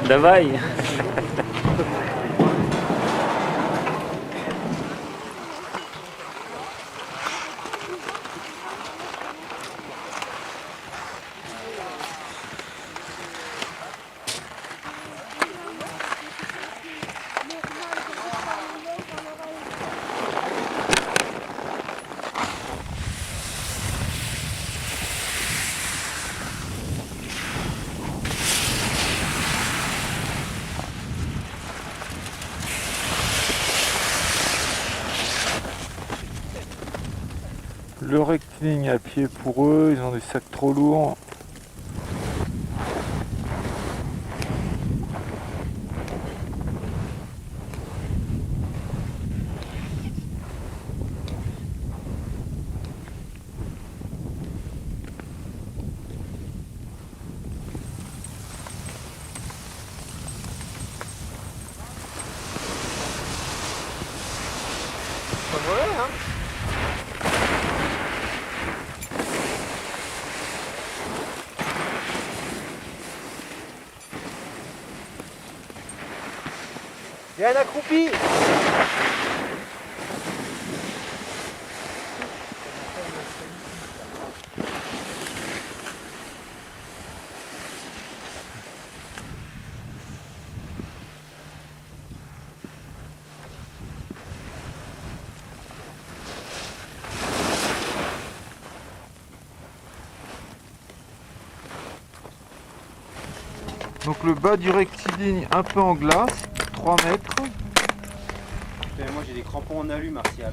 Давай. Le rectiligne à pied pour eux, ils ont des sacs trop lourds. Pas mauvais, hein. Il y a un accroupi. Donc le bas du rectiligne un peu en glace, 3 mètres. Moi j'ai des crampons en alu, Martial.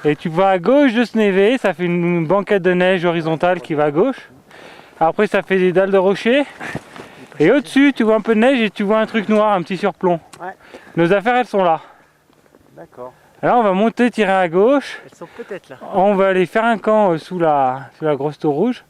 Et tu vois à gauche de ce névé, ça fait une banquette de neige horizontale qui va à gauche. Après ça fait des dalles de rochers. Et au-dessus tu vois un peu de neige et tu vois un truc noir, un petit surplomb. Ouais. Nos affaires elles sont là. D'accord. Alors on va monter, tirer à gauche. Elles sont peut-être là. On va aller faire un camp sous la grosse tour rouge.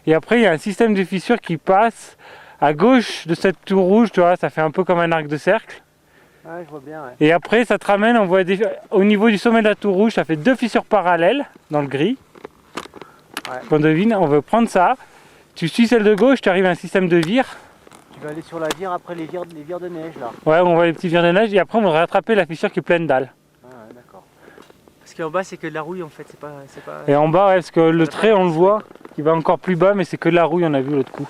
Et après il y a un système de fissures qui passe à gauche de cette tour rouge, tu vois, ça fait un peu comme un arc de cercle. Ouais, je vois bien, ouais. Et après ça te ramène, on voit au niveau du sommet de la tour rouge, ça fait 2 fissures parallèles dans le gris. Ouais. On devine, on veut prendre ça. Tu suis celle de gauche, tu arrives à un système de vire. Tu vas aller sur la vire après les vires de neige là. Ouais, on voit les petits vires de neige et après on va rattraper la fissure qui est pleine dalles. Ah ouais, d'accord. Parce qu'en bas c'est que de la rouille en fait, c'est pas... Et en bas, ouais, parce que le trait on le voit, qui va encore plus bas, mais c'est que de la rouille, on a vu l'autre coup.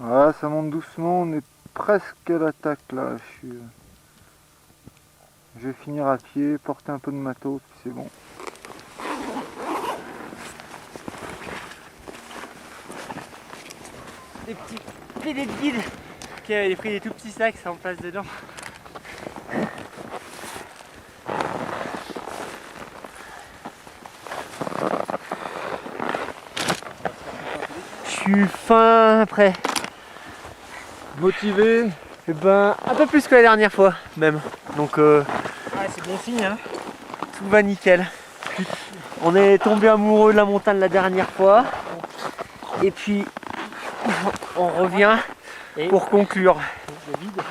Ah, ça monte doucement, on est presque à l'attaque là. Je vais finir à pied, porter un peu de matos, puis c'est bon. Des petits PD de guide qui avaient pris des tout petits sacs, ça en place dedans. Je suis fin après. Motivé? Et ben un peu plus que la dernière fois même. Donc Ouais, c'est bon signe, hein. tout va nickel. On est tombé amoureux de la montagne la dernière fois. Et puis on revient pour conclure. David,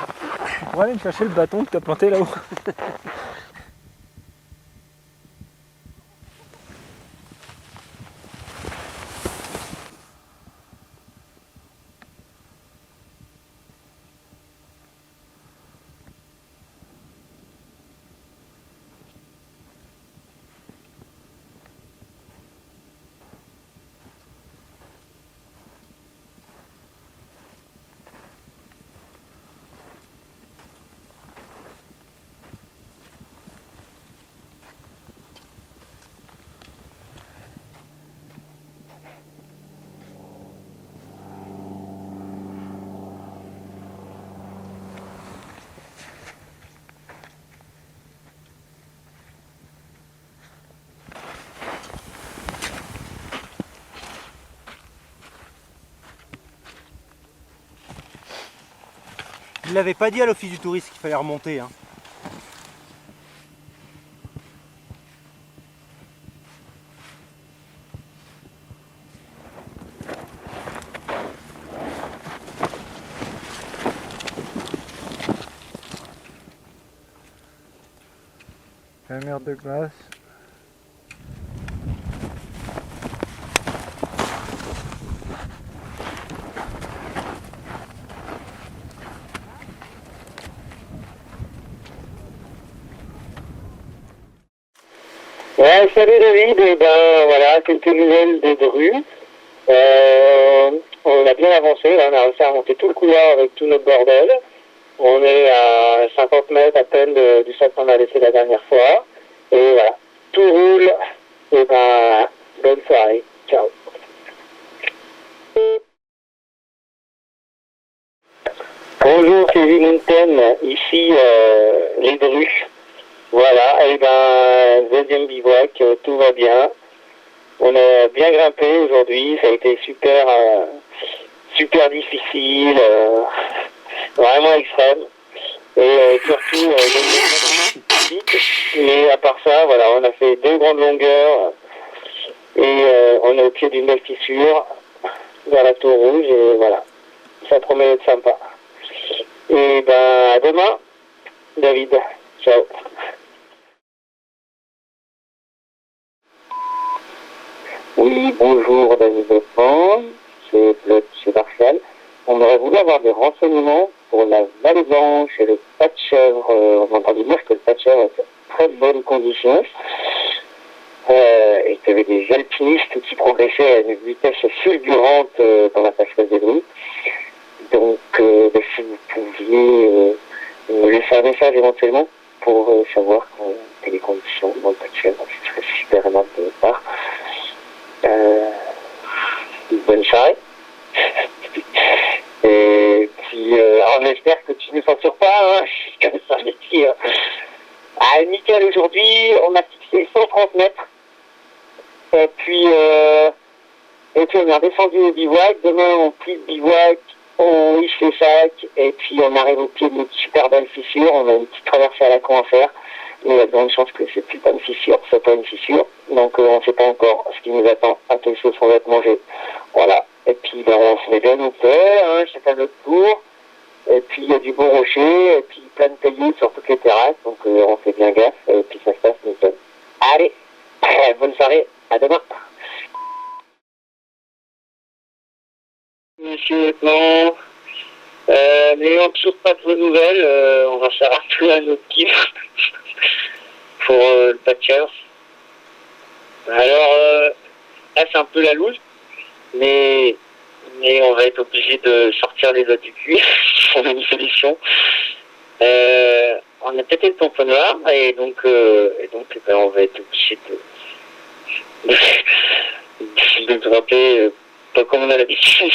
tu pourrais aller me chercher le bâton que tu as planté là-haut. l'avais pas dit à l'office du tourisme qu'il fallait remonter. Hein. La mer de glace. Ouais, salut David, et ben voilà, quelques nouvelles de Dru. On a bien avancé, là, on a réussi à remonter tout le couloir avec tout notre bordel. On est à 50 mètres à peine du sac qu'on a laissé la dernière fois. Et voilà, tout roule. Et ben, bonne soirée. Ciao. Bonjour, c'est Mountain, ici les Drus. Voilà, et ben, deuxième bivouac, tout va bien. On a bien grimpé aujourd'hui, ça a été super, super difficile, vraiment extrême. Et surtout, vite. Mais à part ça, voilà, on a fait 2 grandes longueurs et on est au pied d'une belle fissure vers la tour rouge et voilà, ça promet d'être sympa. Et ben, à demain, David. Ciao. Oui, bonjour David Defond, c'est Martial. On aurait voulu avoir des renseignements pour la Vallée Blanche et le Pas de Chèvre. On a entendu dire que le Pas de Chèvre était en très bonne condition et qu'il y avait des alpinistes qui progressaient à une vitesse fulgurante dans la passerelle des Drus. Donc, si vous pouviez me laisser un message éventuellement pour savoir quelles les conditions dans le Pas de Chèvre, ce serait super aimable de votre part. Bonne soirée. Et puis, alors j'espère que tu ne censures pas, hein, comme ça, je dis. Ah, nickel, aujourd'hui, on a fixé 130 mètres. Et puis on est redescendu au bivouac. Demain, on plie le bivouac, on hisse les sacs, et puis on arrive au pied de notre super belle fissure. On a une petite traversée à la con à faire. Mais il y a de grandes chances que c'est plus pas une fissure, c'est pas une fissure. Donc on ne sait pas encore ce qui nous attend, à quelle sauce on va être mangé. Voilà. Et puis ben, on se met bien au fait, hein, chacun notre tour. Et puis il y a du bon rocher, et puis plein de cailloux sur toutes les terrasses, donc on fait bien gaffe, et puis ça se passe nickel. Allez, bonne soirée, à demain. Monsieur le lieutenant, n'ayant toujours pas de vos nouvelles, on va faire appeler un autre kiff pour le Pas de Chèvre. Alors, là c'est un peu la loose, mais on va être obligé de sortir les doigts du cul pour une solution. On a pété le tampon noir et donc ben, on va être obligé de grimper pas comme on a l'habitude.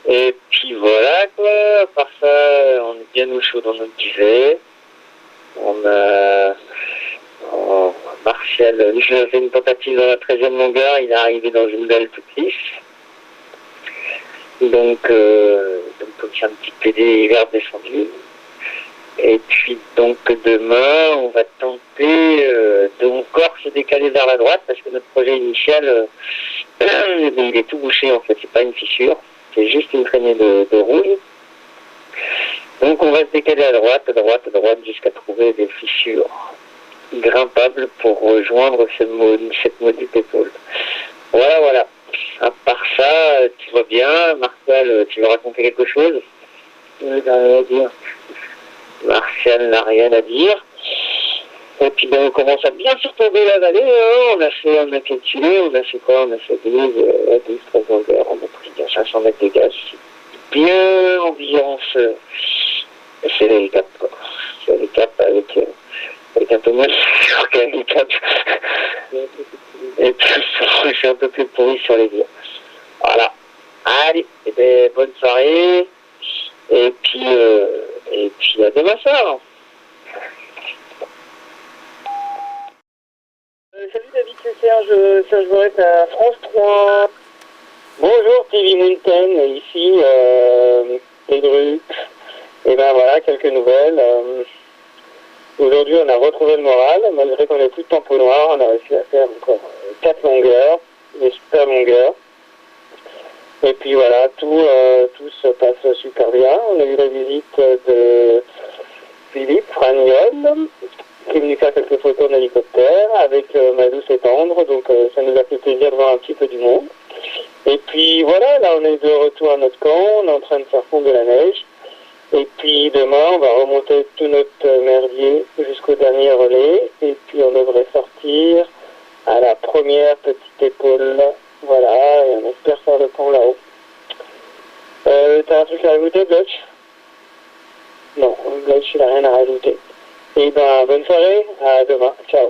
Et puis voilà quoi, à part ça, on est bien au chaud dans notre duvet. On a Martial, lui a fait une tentative dans la 13e longueur, il est arrivé dans une belle toute lisse. Donc comme c'est un petit PD hiver descendu. Et puis donc demain, on va tenter de encore se décaler vers la droite parce que notre projet initial, il est tout bouché en fait, c'est pas une fissure, c'est juste une traînée de rouille. Donc on va se décaler à droite jusqu'à trouver des fissures grimpables pour rejoindre cette maudite épaule. Voilà. À part ça, tout va bien. Martial, tu veux raconter quelque chose? Rien à dire. Martial n'a rien à dire. Et puis ben, on commence à bien surtomber la vallée. Hein. On a calculé, on a fait quoi? On a fait 12, 13 longueurs. On a pris bien 500 mètres de gaz. Bien ambiance. C'est les caps, quoi. C'est les caps avec un peu moins sur les caps. Et puis je suis un peu plus pourri sur les dires. Voilà. Allez, et ben, bonne soirée. Et puis à demain soir. Salut David, c'est Serge, Serge Borette à France 3. Bonjour TV Mountain, ici les Drus. Et ben voilà, quelques nouvelles. Aujourd'hui, on a retrouvé le moral, malgré qu'on n'ait plus de tempo noir, on a réussi à faire encore 4 longueurs, des super longueurs. Et puis voilà, tout se passe super bien. On a eu la visite de Philippe Fragnol, qui est venu faire quelques photos en hélicoptère avec ma douce et tendre, donc ça nous a fait plaisir de voir un petit peu du monde. Et puis voilà, là on est de retour à notre camp, on est en train de faire fondre de la neige. Et puis demain, on va remonter tout notre merdier jusqu'au dernier relais. Et puis on devrait sortir à la première petite épaule. Voilà, et on espère faire le pont là-haut. T'as un truc à rajouter, Blotch? Non, Blotch, il a rien à rajouter. Et ben, bonne soirée, à demain. Ciao.